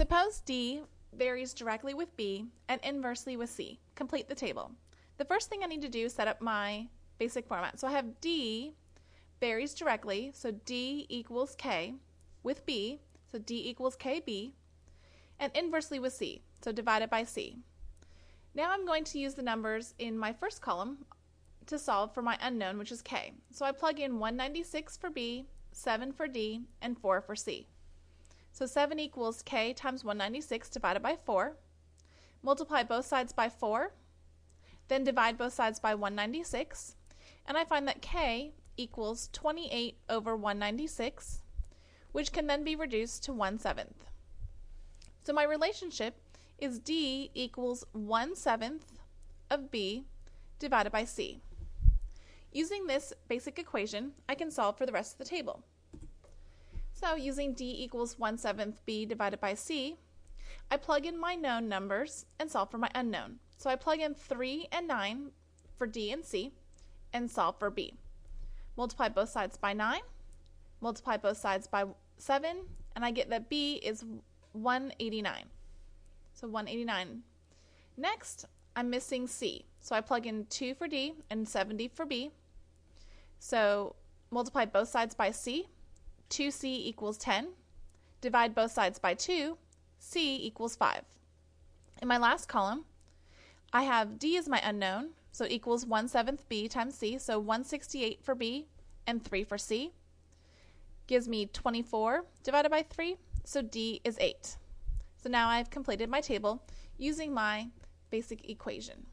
Suppose D varies directly with B and inversely with C. Complete the table. The first thing I need to do is set up my basic format. So I have D varies directly, so D equals K, with B, so D equals KB, and inversely with C, so divided by C. Now I'm going to use the numbers in my first column to solve for my unknown, which is K. So I plug in 196 for B, 7 for D, and 4 for C. So 7 equals K times 196 divided by 4. Multiply both sides by 4, then divide both sides by 196, and I find that K equals 28 over 196, which can then be reduced to 1/7. So my relationship is D equals 1/7 of B divided by C. Using this basic equation, I can solve for the rest of the table. So using D equals 1/7 B divided by C, I plug in my known numbers and solve for my unknown. So I plug in 3 and 9 for D and C and solve for B. Multiply both sides by 9, multiply both sides by 7, and I get that B is 189. So 189. Next, I'm missing C. So I plug in 2 for D and 70 for B. So multiply both sides by C. 2C equals 10. Divide both sides by 2. C equals 5. In my last column, I have D as my unknown, so it equals 1/7 B times C, so 168 for B and 3 for C. Gives me 24 divided by 3, so D is 8. So now I've completed my table using my basic equation.